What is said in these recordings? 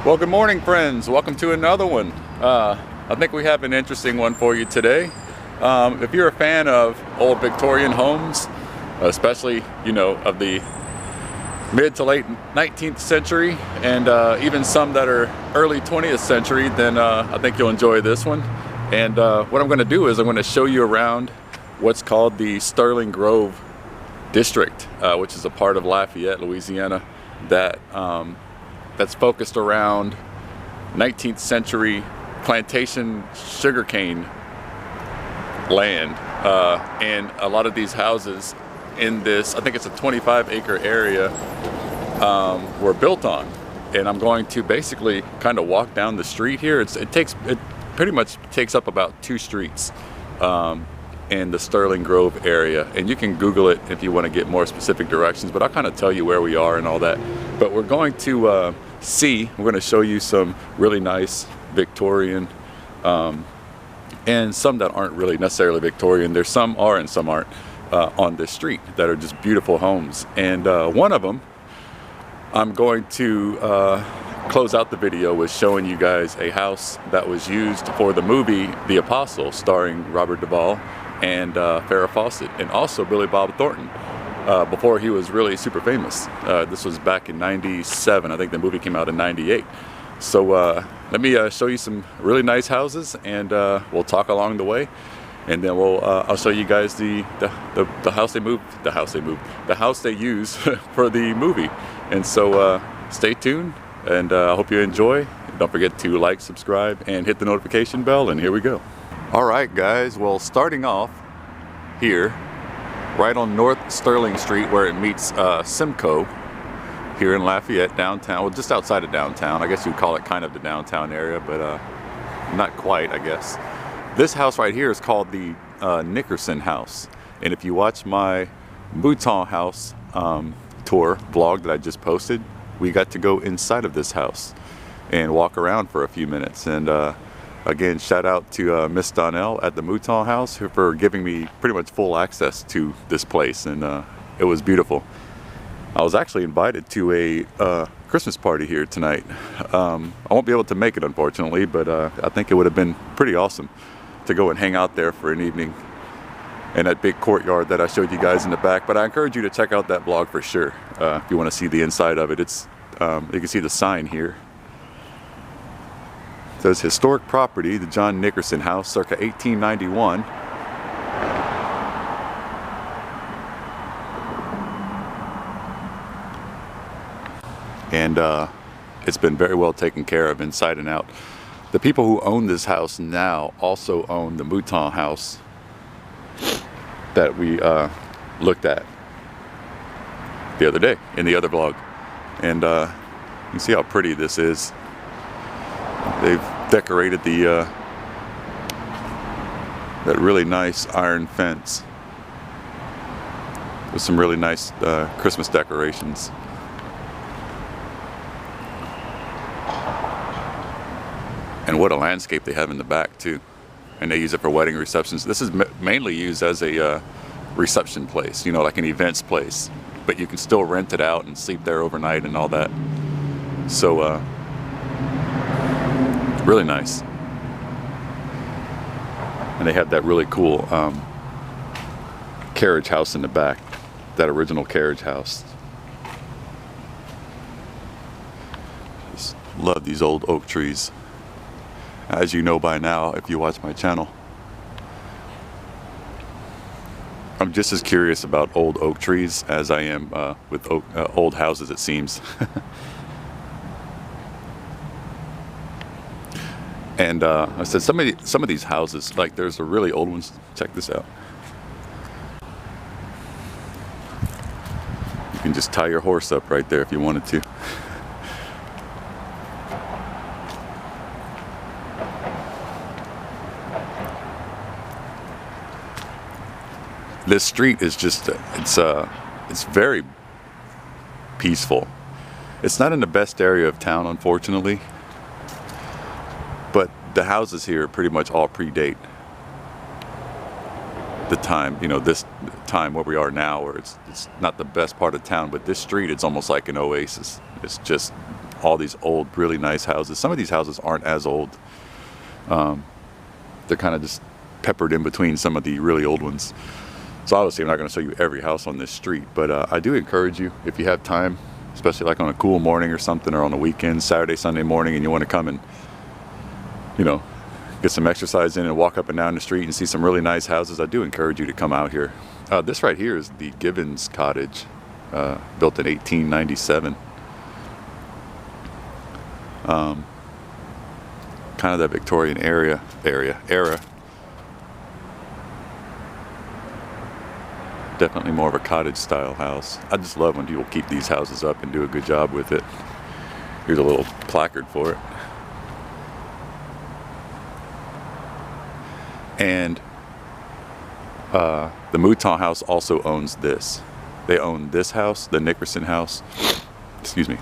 Well, good morning, friends. Welcome to another one. I think we have an interesting one for you today. If you're a fan of old Victorian homes, especially, of the mid to late 19th century and even some that are early 20th century, then I think you'll enjoy this one. And what I'm going to do is I'm going to show you around what's called the Sterling Grove District, which is a part of Lafayette, Louisiana, that's focused around 19th century plantation sugarcane land. And a lot of these houses in this, I think it's a 25-acre area, were built on. And I'm going to basically kind of walk down the street here. It pretty much takes up about 2 streets in the Sterling Grove area. And you can Google it if you want to get more specific directions, but I'll kind of tell you where we are and all that. But we're going to we're going to show you some really nice Victorian and some that aren't really necessarily Victorian. There's some are and some aren't on this street that are just beautiful homes. And one of them, I'm going to close out the video with showing you guys a house that was used for the movie The Apostle, starring Robert Duvall and Farah Fawcett, and also Billy Bob Thornton, before he was really super famous. This was back in '97. I think the movie came out in '98. So let me show you some really nice houses, and we'll talk along the way. And then I'll show you guys the house the house they use for the movie. And so stay tuned, and I hope you enjoy. Don't forget to like, subscribe, and hit the notification bell, and here we go. All right, guys, well, starting off here, right on North Sterling Street where it meets Simcoe, here in Lafayette, downtown, well, just outside of downtown. I guess you'd call it kind of the downtown area, but not quite, I guess. This house right here is called the Nickerson House. And if you watch my Mouton house tour vlog that I just posted, we got to go inside of this house and walk around for a few minutes. And again, shout out to Miss Donnell at the Mouton house for giving me pretty much full access to this place. And it was beautiful. I was actually invited to a Christmas party here tonight. I won't be able to make it, unfortunately, but I think it would have been pretty awesome to go and hang out there for an evening in that big courtyard that I showed you guys in the back. But I encourage you to check out that vlog for sure if you want to see the inside of it. It's you can see the sign here. It says historic property, the John Nickerson House, circa 1891. And it's been very well taken care of inside and out. The people who own this house now also own the Mouton house that we looked at the other day in the other vlog. And you can see how pretty this is. They've decorated the that really nice iron fence with some really nice Christmas decorations. And what a landscape they have in the back too. And they use it for wedding receptions. This is mainly used as a reception place, like an events place. But you can still rent it out and sleep there overnight and all that. So, really nice. And they have that really cool carriage house in the back. That original carriage house. Just love these old oak trees. As you know by now, if you watch my channel, I'm just as curious about old oak trees as I am with old houses, it seems. And I said some of these houses, like there's a really old ones. Check this out. You can just tie your horse up right there if you wanted to. This street is just, it's very peaceful. It's not in the best area of town, unfortunately, but the houses here pretty much all predate the time, this time where we are now, where it's not the best part of town, but this street, it's almost like an oasis. It's just all these old, really nice houses. Some of these houses aren't as old. They're kind of just peppered in between some of the really old ones. So obviously I'm not going to show you every house on this street, but I do encourage you, if you have time, especially like on a cool morning or something, or on the weekend, Saturday, Sunday morning, and you want to come and, you know, get some exercise in and walk up and down the street and see some really nice houses, I do encourage you to come out here. This right here is the Gibbons cottage, built in 1897. Kind of that Victorian era. Definitely more of a cottage style house. I just love when people keep these houses up and do a good job with it. Here's a little placard for it. And the Mouton house also owns this. They own this house, the Nickerson house, excuse me,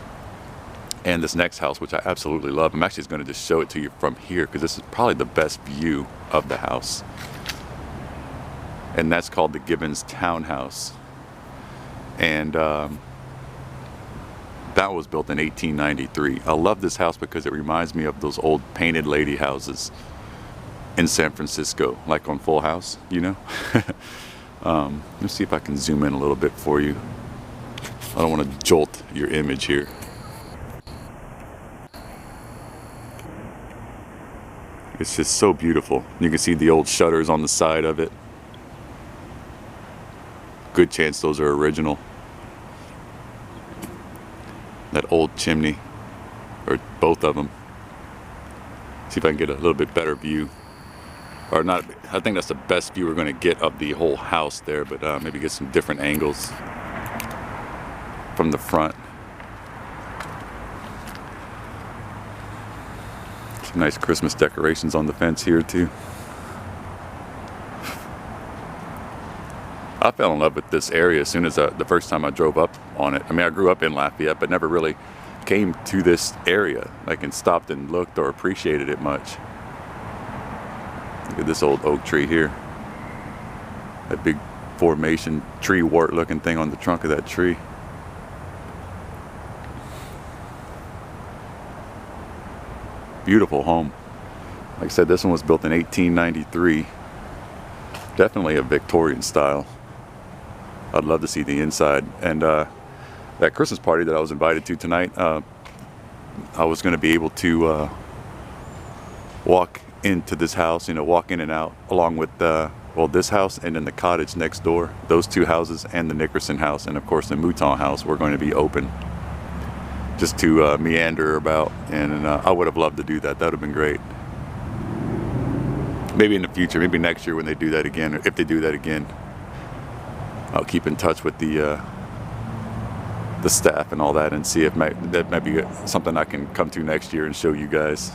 and this next house, which I absolutely love. I'm actually going to just show it to you from here because this is probably the best view of the house. And that's called the Gibbons townhouse. And that was built in 1893. I love this house because it reminds me of those old painted lady houses in San Francisco, like on Full House, you know. Let's see if I can zoom in a little bit for you. I don't want to jolt your image here. It's just so beautiful. You can see the old shutters on the side of it. Good chance those are original. That old chimney, or both of them. See if I can get a little bit better view. Or not, I think that's the best view we're going to get of the whole house there, but maybe get some different angles from the front. Some nice Christmas decorations on the fence here too. I fell in love with this area as soon as the first time I drove up on it. I mean, I grew up in Lafayette, but never really came to this area, like, and stopped and looked or appreciated it much. Look at this old oak tree here. That big formation tree wart looking thing on the trunk of that tree. Beautiful home. Like I said, this one was built in 1893. Definitely a Victorian style. I'd love to see the inside. And that Christmas party that I was invited to tonight, I was going to be able to walk into this house, you know, walk in and out, along with well, this house and then the cottage next door. Those two houses and the Nickerson house, and of course the Mouton house, were going to be open just to meander about. And I would have loved to do that. That would have been great. Maybe in the future, maybe next year when they do that again, or if they do that again, I'll keep in touch with the staff and all that, and see if that might be something I can come to next year and show you guys.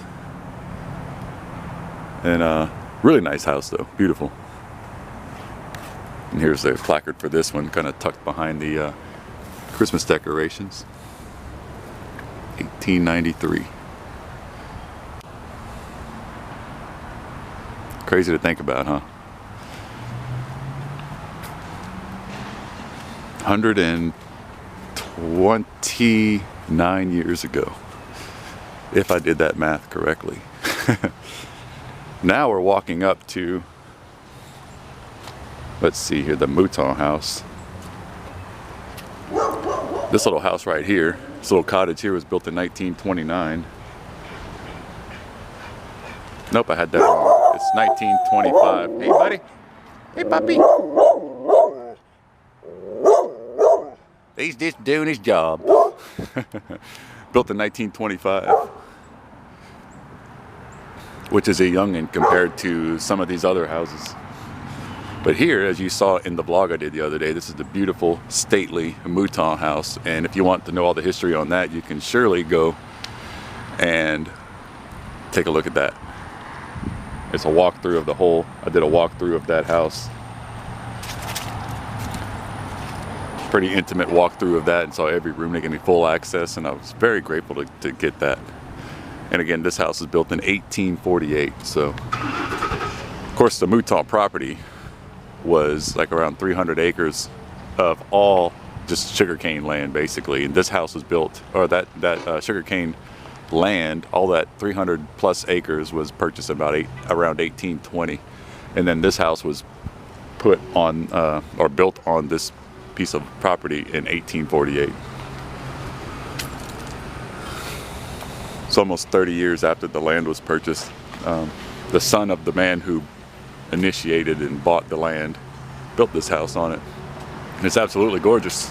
And really nice house though, beautiful. And here's the placard for this one, kind of tucked behind the Christmas decorations. 1893. Crazy to think about, huh? 129 years ago, if I did that math correctly. Now we're walking up to, let's see here, the Mouton house. This little house right here, this little cottage here, was built in 1929. Nope, I had that wrong. It's 1925. Hey, buddy. Hey, puppy. He's just doing his job. Built in 1925. Which is a youngin' compared to some of these other houses. But here, as you saw in the vlog I did the other day, this is the beautiful, stately Mouton house. And if you want to know all the history on that, you can surely go and take a look at that. It's a walkthrough of the whole, I did a walkthrough of that house. Pretty intimate walkthrough of that, and saw every room. They gave me full access, and I was very grateful to get that. And again, this house was built in 1848. So, of course, the Mouton property was like around 300 acres of all just sugarcane land basically. And this house was built, or that sugarcane land, all that 300 plus acres was purchased about around 1820, and then this house was put on or built on this piece of property in 1848. It's almost 30 years after the land was purchased. The son of the man who initiated and bought the land built this house on it, and it's absolutely gorgeous.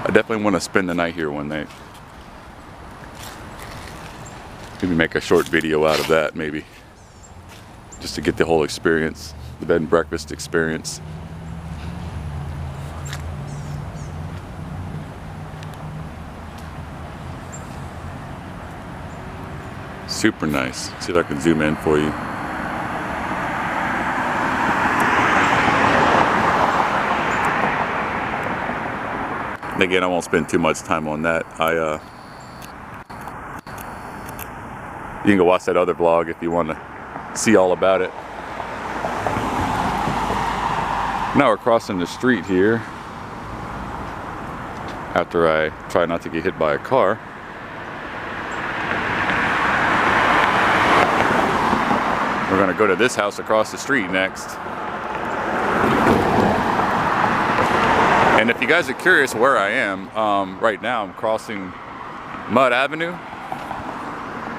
I definitely want to spend the night here one night. Maybe make a short video out of that, maybe, just to get the whole experience, the bed and breakfast experience. Super nice. See if I can zoom in for you. And again, I won't spend too much time on that. You can go watch that other vlog if you want to see all about it. Now we're crossing the street here after I try not to get hit by a car. We're going to go to this house across the street next. And if you guys are curious where I am, right now I'm crossing Mud Avenue,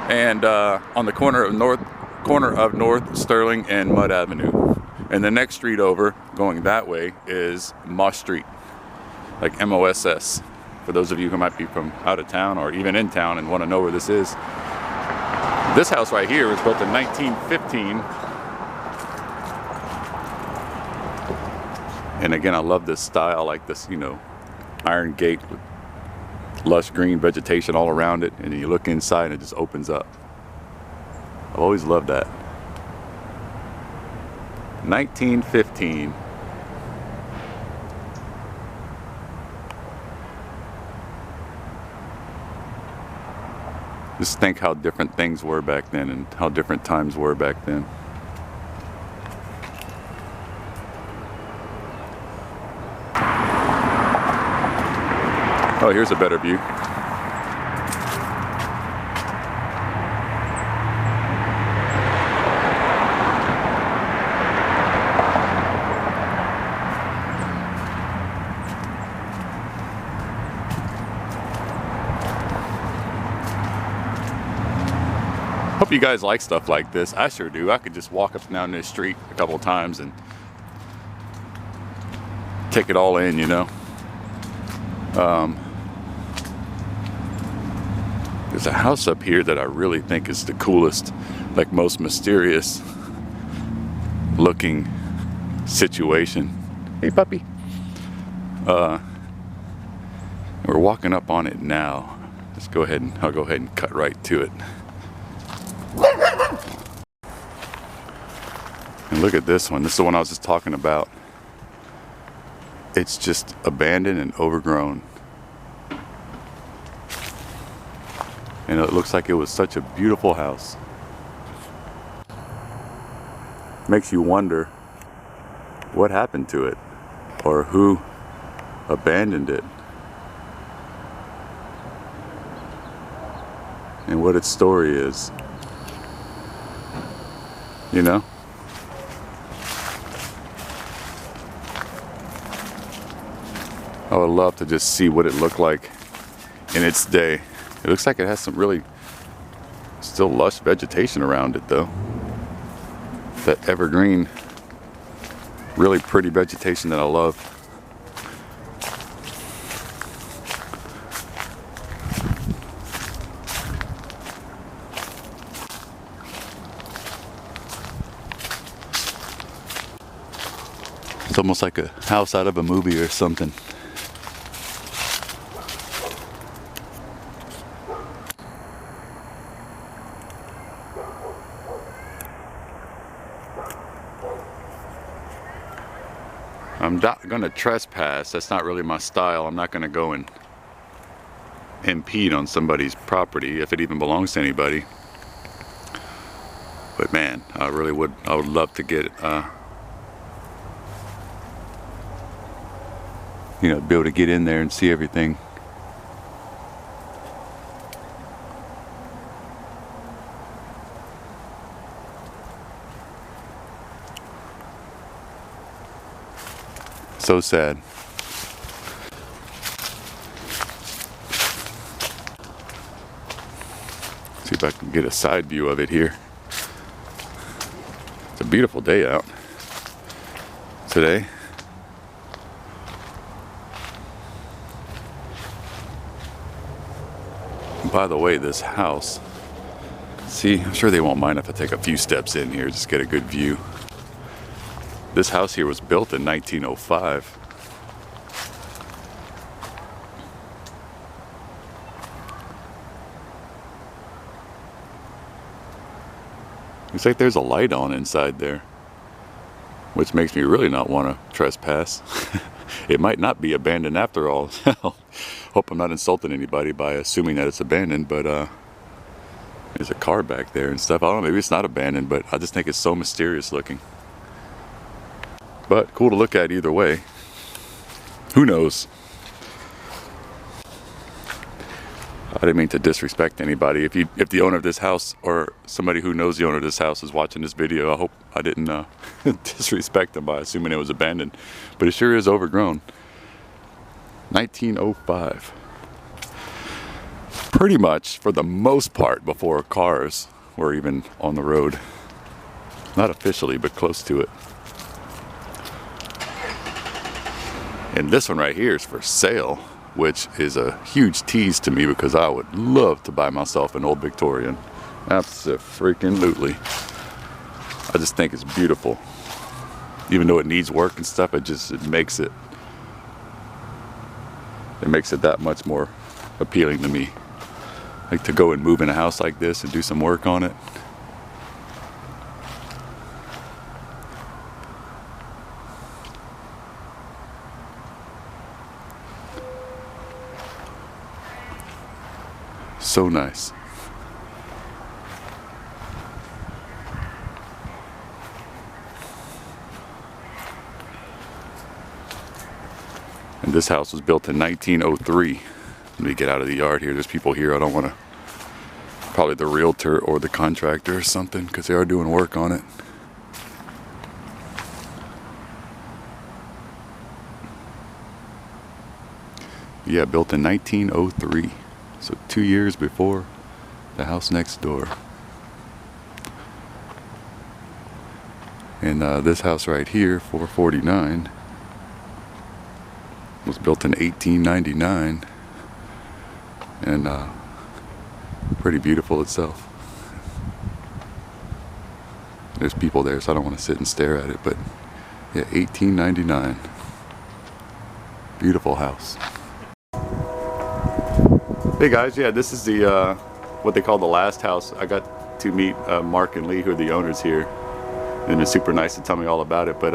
and on the corner of North Sterling and Mud Avenue. And the next street over, going that way, is Moss Street, like MOSS. For those of you who might be from out of town or even in town and want to know where this is. This house right here was built in 1915. And again, I love this style. I like this, you know, iron gate with lush green vegetation all around it, and then you look inside and it just opens up. I've always loved that. 1915. Just think how different things were back then and how different times were back then. Oh, here's a better view. Hope you guys like stuff like this. I sure do. I could just walk up and down this street a couple of times and take it all in, you know. There's a house up here that I really think is the coolest, like most mysterious looking situation. Hey puppy. We're walking up on it now. Let's go ahead and I'll go ahead and cut right to it. And look at this one. This is the one I was just talking about. It's just abandoned and overgrown. And it looks like it was such a beautiful house. Makes you wonder what happened to it or who abandoned it and what its story is. You know? I would love to just see what it looked like in its day. It looks like it has some really still lush vegetation around it though. That evergreen, really pretty vegetation that I love. It's almost like a house out of a movie or something. I'm not going to trespass. That's not really my style. I'm not going to go and impede on somebody's property if it even belongs to anybody. But man, I would love to get, you know, be able to get in there and see everything. So sad. See if I can get a side view of it here. It's a beautiful day out today. By the way, this house, see, I'm sure they won't mind if I take a few steps in here, just get a good view. This house here was built in 1905. Looks like there's a light on inside there, which makes me really not want to trespass. It might not be abandoned after all. Hope I'm not insulting anybody by assuming that it's abandoned, but there's a car back there and stuff. I don't know, maybe it's not abandoned, but I just think it's so mysterious looking. But cool to look at either way. Who knows? I didn't mean to disrespect anybody. If the owner of this house or somebody who knows the owner of this house is watching this video, I hope I didn't disrespect them by assuming it was abandoned. But it sure is overgrown. 1905. Pretty much for the most part before cars were even on the road. Not officially, but close to it. And this one right here is for sale, which is a huge tease to me because I would love to buy myself an old Victorian. Abso-freaking-lutely. I just think it's beautiful. Even though it needs work and stuff, it makes it that much more appealing to me. Like to go and move in a house like this and do some work on it. So nice. And this house was built in 1903. Let me get out of the yard here. There's people here. I don't want to. Probably the realtor or the contractor or something, because they are doing work on it. Yeah, built in 1903. So 2 years before the house next door. And this house right here, 449, was built in 1899. And pretty beautiful itself. There's people there, so I don't want to sit and stare at it, but yeah, 1899. Beautiful house. Hey guys, yeah, this is the what they call the last house. I got to meet Mark and Lee, who are the owners here, and they've been super nice to tell me all about it. But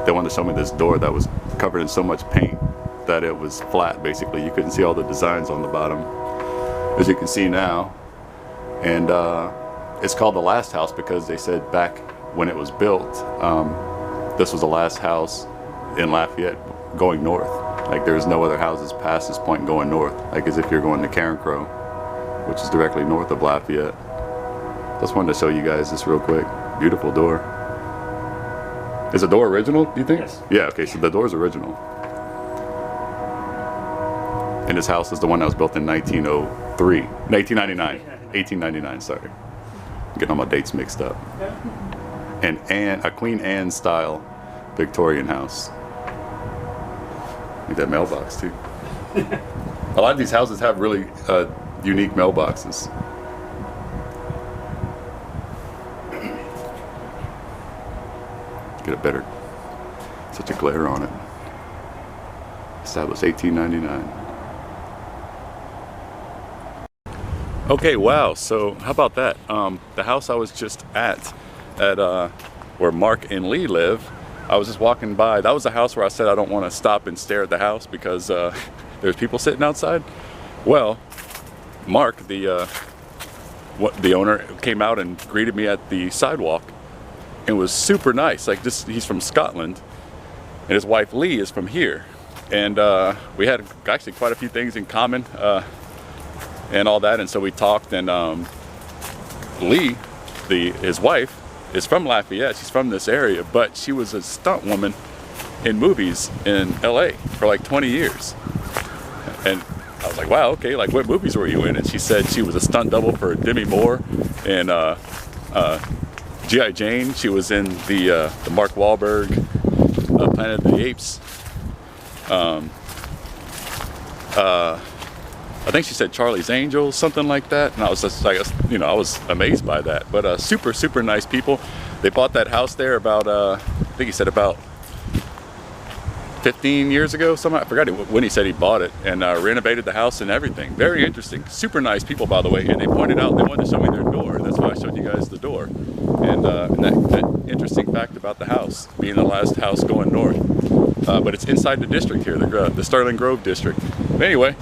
they wanted to show me this door that was covered in so much paint that it was flat. Basically, you couldn't see all the designs on the bottom, as you can see now. And it's called the last house because they said back when it was built, this was the last house in Lafayette going north. Like there's no other houses past this point going north, like as if you're going to Carencro, which is directly north of Lafayette. Just wanted to show you guys this real quick. Beautiful door. Is the door original, do you think? Yes. Yeah, okay, so the door's original. And this house is the one that was built in 1999, 1899, sorry. I'm getting all my dates mixed up. And a Queen Anne style Victorian house. Like that mailbox too. A lot of these houses have really unique mailboxes. Get a better, such a glare on it. Established 1899. Okay, wow, so how about that? The house I was just at where Mark and Lee live, I was just walking by. That was the house where I said I don't want to stop and stare at the house because there's people sitting outside. Well, Mark, the the owner came out and greeted me at the sidewalk and was super nice. Like he's from Scotland, and his wife Lee is from here. And we had actually quite a few things in common and all that. And so we talked, and Lee, his wife, is from Lafayette. She's from this area, but she was a stunt woman in movies in LA for like 20 years. And I was like, wow, okay, like what movies were you in? And she said she was a stunt double for Demi Moore and G.I. Jane. She was in the Mark Wahlberg Planet of the Apes. I think she said Charlie's Angels, something like that. And I was just like, you know, I was amazed by that. But super, super nice people. They bought that house there about, I think he said about 15 years ago, something. I forgot when he said he bought it, and renovated the house and everything. Very interesting. Super nice people, by the way. And they pointed out they wanted to show me their door. That's why I showed you guys the door. And that interesting fact about the house being the last house going north. But it's inside the district here, the Sterling Grove district. But anyway,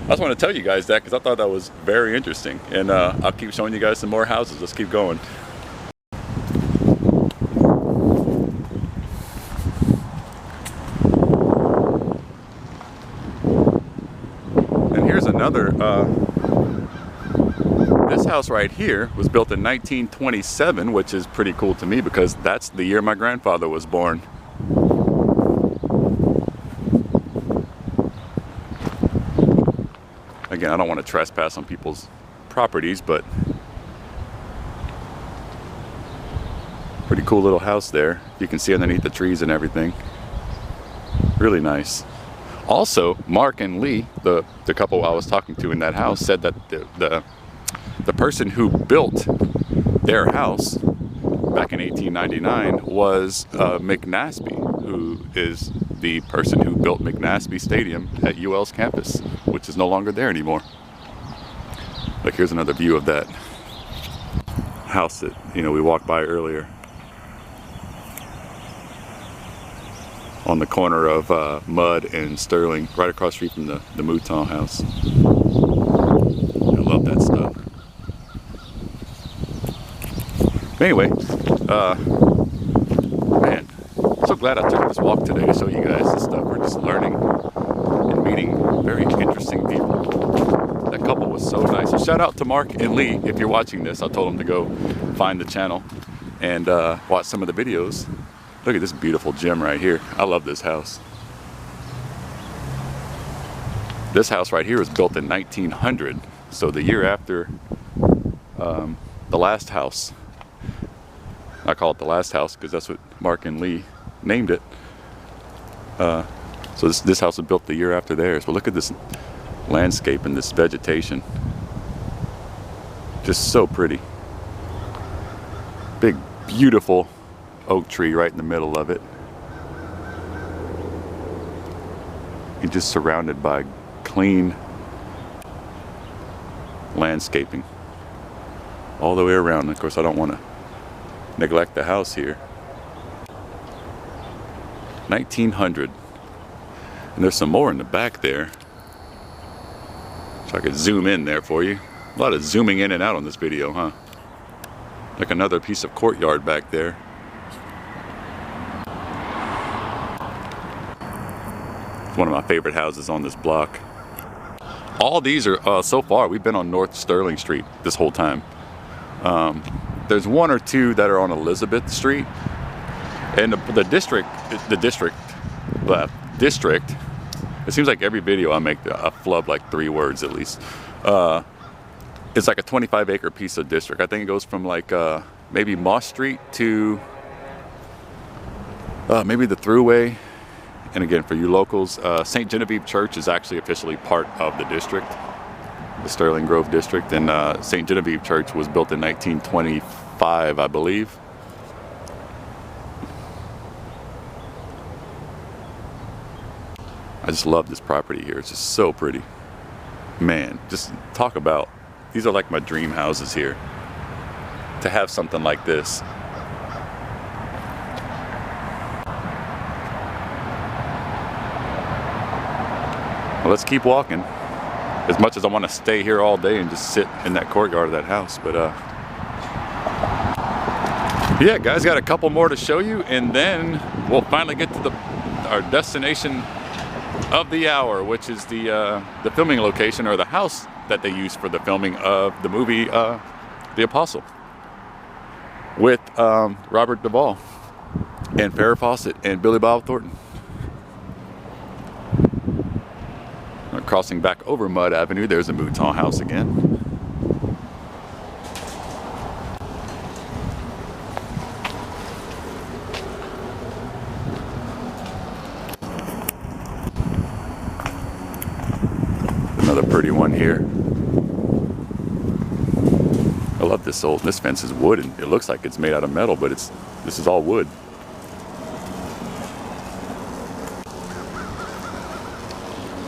I just want to tell you guys that because I thought that was very interesting. And I'll keep showing you guys some more houses. Let's keep going. Another, this house right here was built in 1927, which is pretty cool to me because that's the year my grandfather was born. Again, I don't want to trespass on people's properties, but pretty cool little house there. You can see underneath the trees and everything. Really nice. Also, Mark and Lee, the couple I was talking to in that house, said that the person who built their house back in 1899 was McNasby, who is the person who built McNasby Stadium at UL's campus, which is no longer there anymore. Like, here's another view of that house that, you know, we walked by earlier. On the corner of Mudd and Sterling, right across the street from the Mouton house. I love that stuff. But anyway, man, I'm so glad I took this walk today to show you guys this stuff. We're just learning and meeting very interesting people. That couple was so nice. So shout out to Mark and Lee. If you're watching this, I told them to go find the channel and watch some of the videos. Look at this beautiful gem right here. I love this house. This house right here was built in 1900, so the year after the last house. I call it the last house because that's what Mark and Lee named it. So this house was built the year after theirs. But look at this landscape and this vegetation. Just so pretty. Big, beautiful oak tree right in the middle of it. You're just surrounded by clean landscaping all the way around. And of course, I don't want to neglect the house here. 1900. And there's some more in the back there. So I could zoom in there for you. A lot of zooming in and out on this video, huh? Like another piece of courtyard back there. One of my favorite houses on this block. All these are, so far, we've been on North Sterling Street this whole time. There's one or two that are on Elizabeth Street. And the district, it seems like every video I make, I flub like 3 words at least. It's like a 25-acre piece of district. I think it goes from like maybe Moss Street to maybe the Thruway. And again, for you locals, St. Genevieve Church is actually officially part of the district, the Sterling Grove district. And St. Genevieve Church was built in 1925, I believe. I just love this property here. It's just so pretty. Man, just talk about, these are like my dream houses here. To have something like this. Well, let's keep walking. as much as I want to stay here all day and just sit in that courtyard of that house. But yeah, guys, got a couple more to show you, and then we'll finally get to our destination of the hour, which is the filming location, or the house that they used for the filming of the movie The Apostle, with Robert Duvall and Farah Fawcett and Billy Bob Thornton. Crossing back over Mud Avenue, there's the Mouton house again. Another pretty one here. I love this fence is wood, and it looks like it's made out of metal, but this is all wood.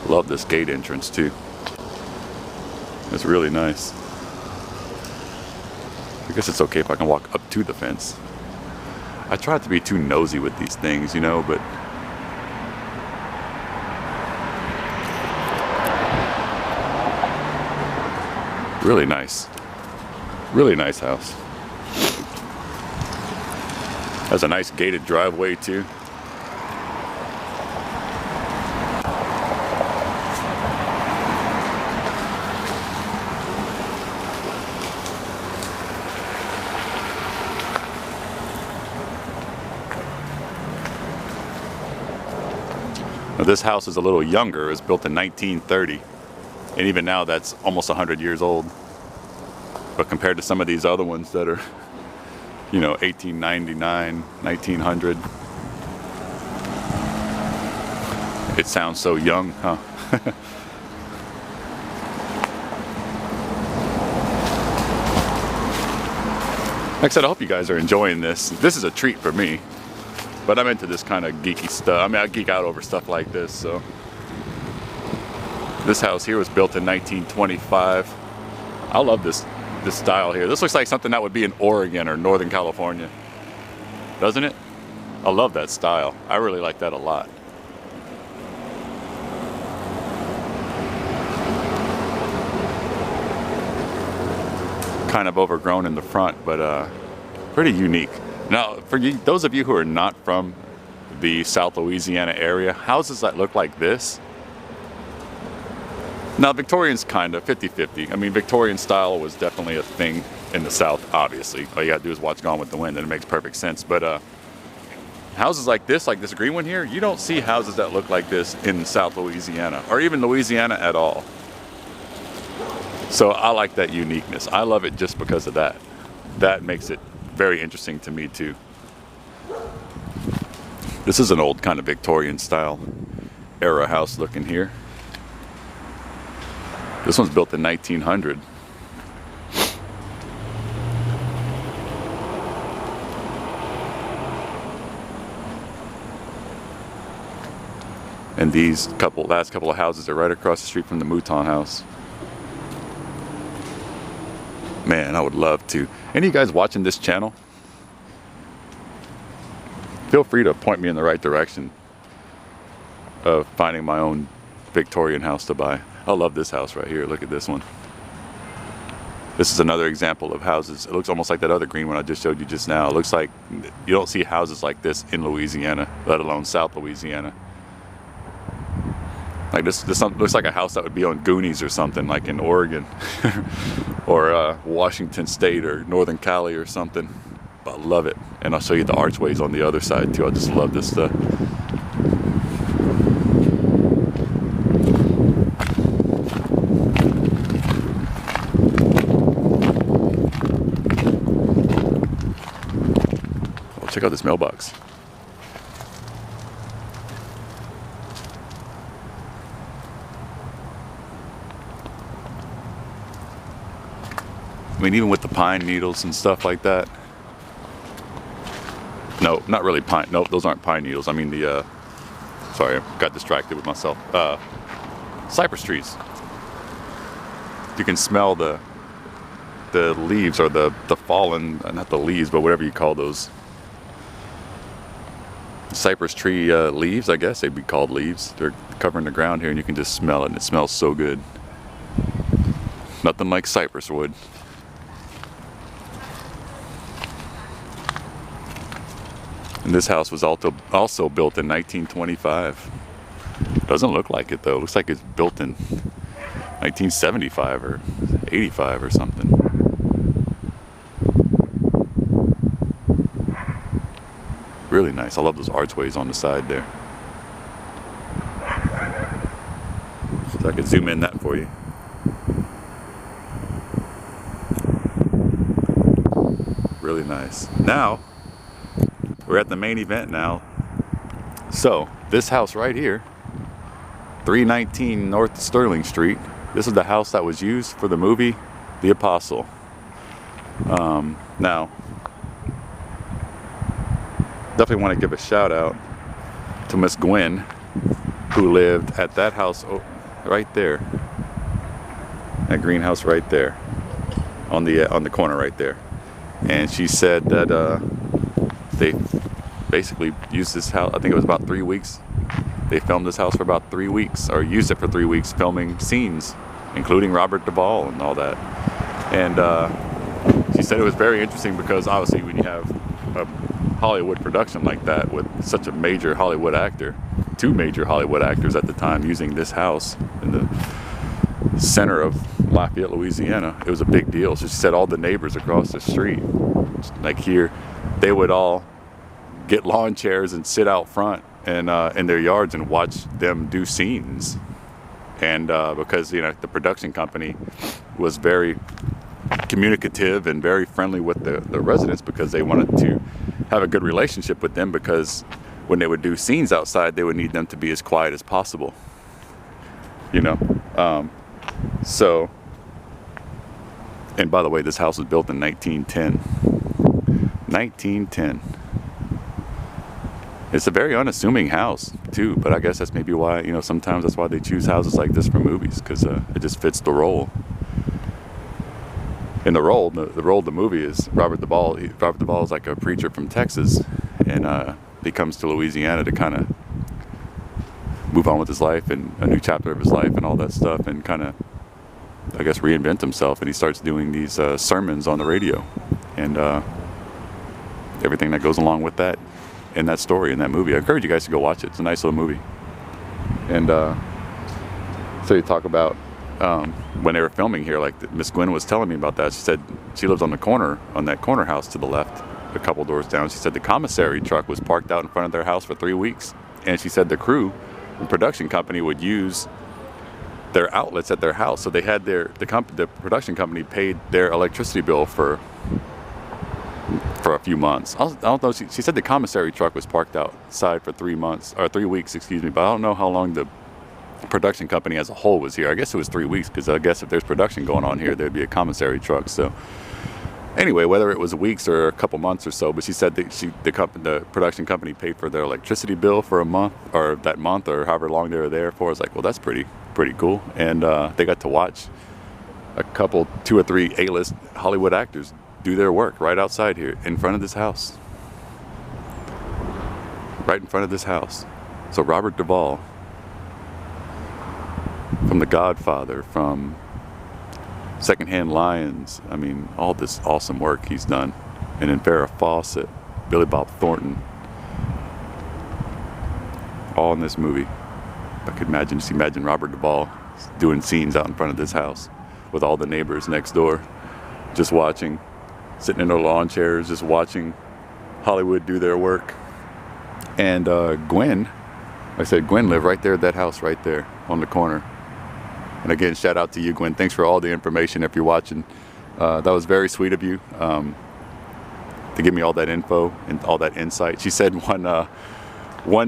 Love this gate entrance too. It's really nice. I guess it's okay if I can walk up to the fence. I try not to be too nosy with these things, you know, but really nice. Really nice house. Has a nice gated driveway too. Now this house is a little younger. It was built in 1930, and even now that's almost 100 years old. But compared to some of these other ones that are, you know, 1899, 1900, it sounds so young, huh? Like I said, I hope you guys are enjoying this. This is a treat for me. But I'm into this kind of geeky stuff. I mean, I geek out over stuff like this, so. This house here was built in 1925. I love this style here. This looks like something that would be in Oregon or Northern California. Doesn't it? I love that style. I really like that a lot. Kind of overgrown in the front, but pretty unique. Now, for you, those of you who are not from the South Louisiana area, houses that look like this, now Victorian's kind of 50-50. I mean, Victorian style was definitely a thing in the South, obviously. All you gotta do is watch Gone with the Wind and it makes perfect sense. But houses like this green one here, you don't see houses that look like this in South Louisiana, or even Louisiana at all. So I like that uniqueness. I love it just because of that. That makes it very interesting to me too. This is an old kind of Victorian style era house looking here. This one's built in 1900. And these last couple of houses are right across the street from the Mouton house. Man, I would love to. Any of you guys watching this channel? Feel free to point me in the right direction of finding my own Victorian house to buy. I love this house right here. Look at this one. This is another example of houses. It looks almost like that other green one I just showed you just now. It looks like you don't see houses like this in Louisiana, let alone South Louisiana. Like this looks like a house that would be on Goonies or something, like in Oregon or Washington State or Northern Cali or something. But I love it. And I'll show you the archways on the other side too. I just love this stuff. Oh, check out this mailbox. I mean, even with the pine needles and stuff like that. No, not really pine. Nope, those aren't pine needles. I mean the, sorry, I got distracted with myself. Cypress trees. You can smell the leaves, or the fallen, not the leaves, but whatever you call those. Cypress tree leaves, I guess they'd be called leaves. They're covering the ground here, and you can just smell it, and it smells so good. Nothing like cypress wood. And this house was also built in 1925. Doesn't look like it though. Looks like it's built in 1975 or 85 or something. Really nice. I love those archways on the side there. So I can zoom in that for you. Really nice. Now, we're at the main event now. So, this house right here, 319 North Sterling Street. This is the house that was used for the movie The Apostle. Now, definitely want to give a shout out to Miss Gwen, who lived at that house right there. That greenhouse right there, on the corner right there. And she said that they basically used this house, I think it was about 3 weeks. They filmed this house for about 3 weeks, or used it for 3 weeks, filming scenes, including Robert Duvall and all that. And she said it was very interesting because obviously when you have a Hollywood production like that with such a major Hollywood actor, 2 major Hollywood actors at the time using this house in the center of Lafayette, Louisiana, it was a big deal. So she said all the neighbors across the street, like here, they would all get lawn chairs and sit out front and in their yards and watch them do scenes. And because, you know, the production company was very communicative and very friendly with the residents, because they wanted to have a good relationship with them, because when they would do scenes outside, they would need them to be as quiet as possible, you know. So, and by the way, this house was built in 1910. 1910. It's a very unassuming house too, but I guess that's maybe why, you know, sometimes that's why they choose houses like this for movies, because it just fits the role. In the role of the movie is Robert Duvall. Robert Duvall is like a preacher from Texas, and he comes to Louisiana to kind of move on with his life and a new chapter of his life and all that stuff, and kind of, I guess, reinvent himself. And he starts doing these sermons on the radio, and everything that goes along with that in that story, in that movie. I encourage you guys to go watch it. It's a nice little movie. And so you talk about when they were filming here, like Miss Gwen was telling me about that. She said she lives on the corner, on that corner house to the left, a couple doors down. She said the commissary truck was parked out in front of their house for 3 weeks. And she said the crew, the production company, would use their outlets at their house. So they had the production company paid their electricity bill for a few months. I don't know. She said the commissary truck was parked outside for 3 months, or 3 weeks, excuse me. But I don't know how long the production company as a whole was here. I guess it was 3 weeks, because I guess if there's production going on here, there'd be a commissary truck. So anyway, whether it was weeks or a couple months or so, but she said that the production company paid for their electricity bill for a month, or that month, or however long they were there for. I was like, well, that's pretty cool. And they got to watch a couple, 2 or 3 A-list Hollywood actors do their work right outside here in front of this house. Right in front of this house. So Robert Duvall, from The Godfather, from Secondhand Lions, I mean, all this awesome work he's done. And then Farah, Fawcett, Billy Bob Thornton, all in this movie. I could imagine Robert Duvall doing scenes out in front of this house with all the neighbors next door, just watching, sitting in their lawn chairs, just watching Hollywood do their work. And Gwen, like I said, Gwen lived right there at that house right there on the corner. And again, shout out to you, Gwen. Thanks for all the information if you're watching. That was very sweet of you to give me all that info and all that insight. She said one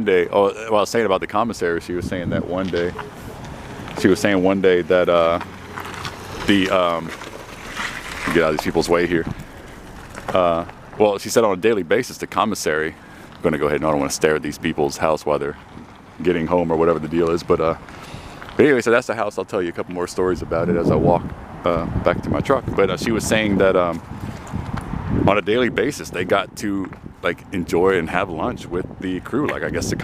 day, while I was saying about the commissary, she was saying that one day that get out of these people's way here. Well, she said on a daily basis, the commissary, I'm going to go ahead and I don't want to stare at these people's house while they're getting home or whatever the deal is. But anyway, so that's the house. I'll tell you a couple more stories about it as I walk back to my truck. But she was saying that on a daily basis, they got to like enjoy and have lunch with the crew. Like, I guess the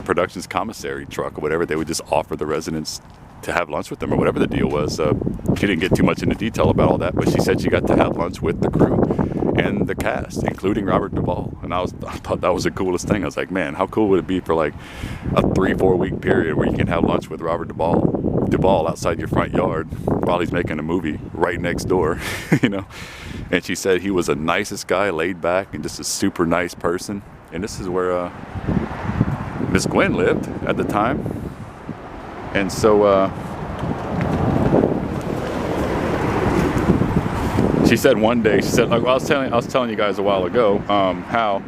production's commissary truck or whatever, they would just offer the residents have lunch with them or whatever the deal was. She didn't get too much into detail about all that, but she said she got to have lunch with the crew and the cast, including Robert Duvall. And I thought that was the coolest thing. I was like, man, how cool would it be for like a 3-4 week period where you can have lunch with Robert Duvall outside your front yard while he's making a movie right next door, you know? And she said he was the nicest guy, laid back, and just a super nice person. And this is where Miss Gwen lived at the time. And so she said one day, she said, like, well, I was telling you guys a while ago how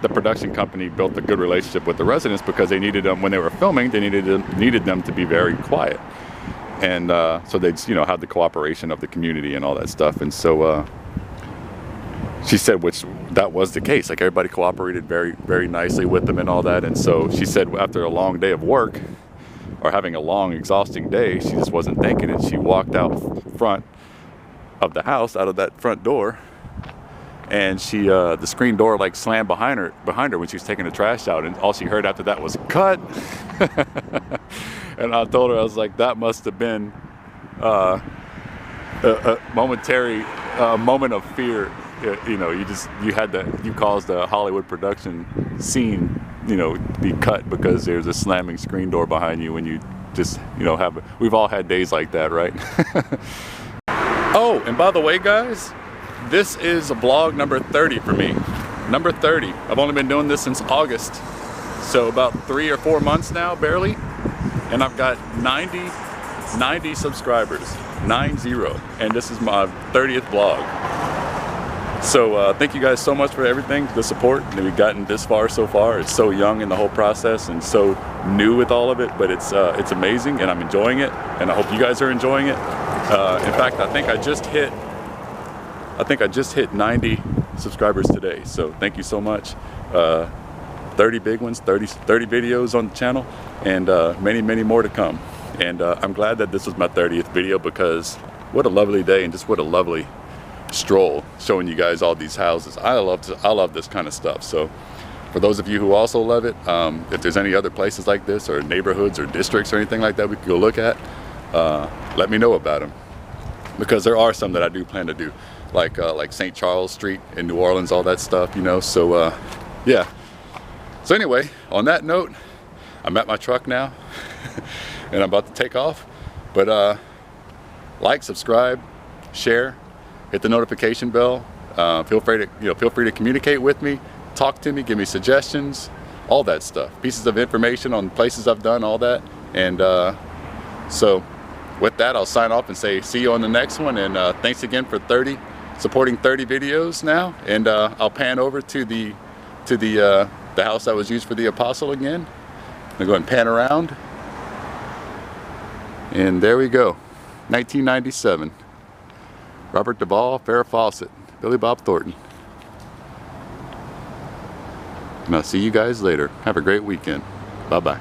the production company built a good relationship with the residents because they needed them when they were filming. They needed them to be very quiet, and so they'd have the cooperation of the community and all that stuff. And so she said, which that was the case. Like, everybody cooperated very, very nicely with them and all that. And so she said, after a long day of work or having a long, exhausting day, she just wasn't thinking, and she walked out front of the house, out of that front door, and she the screen door like slammed behind her when she was taking the trash out, and all she heard after that was "cut." And I told her, I was like, that must have been a momentary moment of fear. You caused a Hollywood production scene, be cut because there's a slamming screen door behind you when you just we've all had days like that, right? Oh, and by the way, guys, this is vlog number 30 for me. Number 30. I've only been doing this since August, so about 3 or 4 months now, barely. And I've got 90 subscribers, 90. And this is my 30th vlog. So thank you guys so much for everything, the support that we've gotten this far so far. It's so young in the whole process and so new with all of it, but it's amazing, and I'm enjoying it, and I hope you guys are enjoying it. In fact, I think I just hit 90 subscribers today. So thank you so much. 30 big ones, 30 videos on the channel, and many, many more to come. And I'm glad that this was my 30th video, because what a lovely day, and just what a lovely stroll showing you guys all these houses. I love this kind of stuff. So for those of you who also love it, if there's any other places like this, or neighborhoods or districts or anything like that we could go look at, let me know about them, because there are some that I do plan to do, like St. Charles Street in New Orleans, all that stuff, so yeah. So anyway, on that note, I'm at my truck now and I'm about to take off, but like, subscribe, share, hit the notification bell. Feel free to communicate with me, talk to me, give me suggestions, all that stuff, pieces of information on places I've done, all that. And so with that, I'll sign off and say see you on the next one, and thanks again for supporting 30 videos now. And I'll pan over to the house that was used for the Apostle again. I'm gonna go ahead and pan around, and there we go. 1997. Robert Duvall, Farah Fawcett, Billy Bob Thornton. And I'll see you guys later. Have a great weekend. Bye-bye.